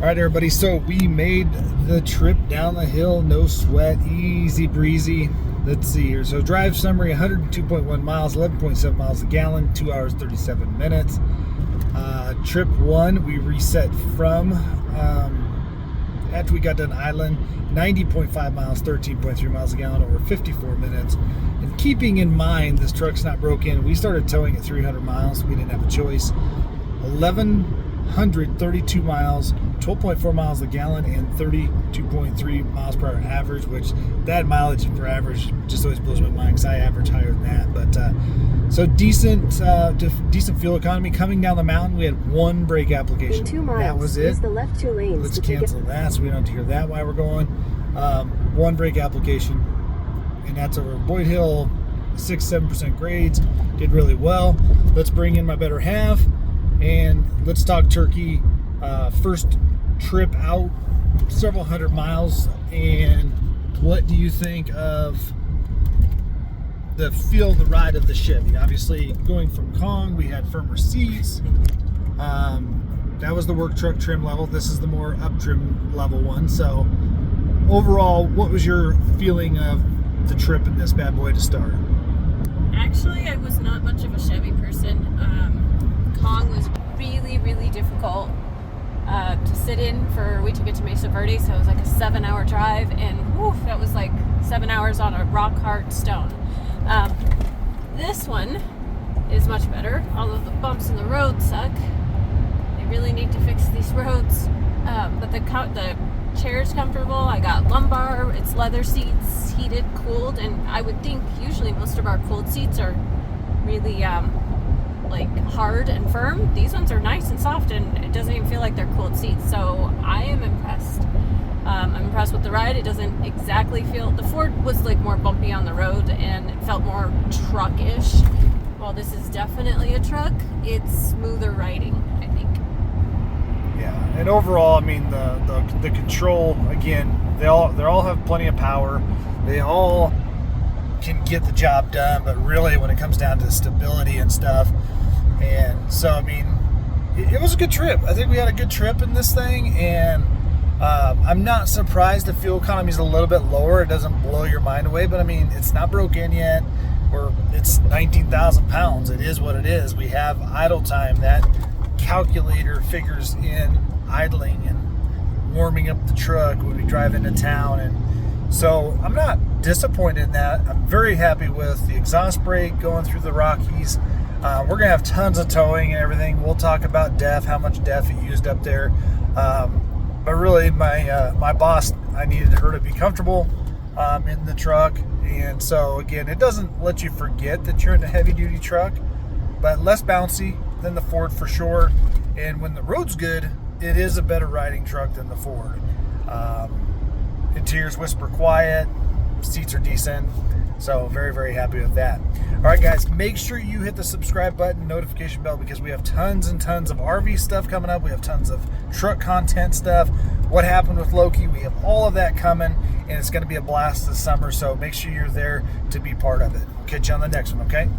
All right, everybody, so we made the trip down the hill, no sweat, easy breezy. Let's see here. So drive summary, 102.1 miles, 11.7 miles a gallon, 2 hours, 37 minutes. Trip one, we reset from, after we got done Island, 90.5 miles, 13.3 miles a gallon, over 54 minutes. And keeping in mind this truck's not broken, we started towing at 300 miles. We didn't have a choice. 1,132 miles, 12.4 miles a gallon, and 32.3 miles per hour average, which that mileage for average just always blows my mind because I average higher than that. But so decent fuel economy. Coming down the mountain, we had one brake application. In 2 miles, that was it. use the left 2 lanes. Let's cancel that so we don't have to hear that while we're going. One brake application, and that's over Boyd Hill, 6-7% grades. Did really well. Let's bring in my better half. And let's talk turkey. First trip out, several hundred miles, and what do you think of the feel of the ride of the Chevy? Obviously, going from Kong, we had firmer seats. That was the work truck trim level. This is the more up trim level one. So overall, what was your feeling of the trip in this bad boy to start? Actually, I was not much of a Chevy person. Kong was really difficult to sit in for. We took it to Mesa Verde, so it was like a 7-hour drive, and whew, that was like 7 hours on a rock hard stone. This one is much better, although the bumps in the road suck. They really need to fix these roads, but the chair's comfortable. I got lumbar, it's leather seats, heated, cooled, and I would think usually most of our cooled seats are really like hard and firm. These ones are nice and soft, and it doesn't even feel like they're cooled seats, so I am impressed. I'm impressed with the ride. It doesn't exactly feel, the Ford was like more bumpy on the road and it felt more truck-ish. While this is definitely a truck, it's smoother riding, I think. Yeah, and overall, I mean, the control, again, they all have plenty of power. They all can get the job done, but really when it comes down to stability and stuff. And so, I mean, it was a good trip. I think we had a good trip in this thing, and I'm not surprised the fuel economy is a little bit lower. It doesn't blow your mind away, but I mean, it's not broken yet. It's 19,000 pounds. It is what it is. We have idle time. That calculator figures in idling and warming up the truck when we drive into town, and so I'm not disappointed in that. I'm very happy with the exhaust brake going through the Rockies. We're gonna have tons of towing and everything. We'll talk about DEF, how much DEF it used up there. But really, my boss, I needed her to be comfortable in the truck, and so again, it doesn't let you forget that you're in a heavy-duty truck, but less bouncy than the Ford for sure. And when the road's good, it is a better riding truck than the Ford. Interior's whisper quiet, seats are decent, so very happy with that. All right, guys, make sure you hit the subscribe button, notification bell, because we have tons and tons of RV stuff coming up. We have tons of truck content stuff. What happened with Loki? We have all of that coming, and it's going to be a blast this summer, so make sure you're there to be part of it. Catch you on the next one, okay?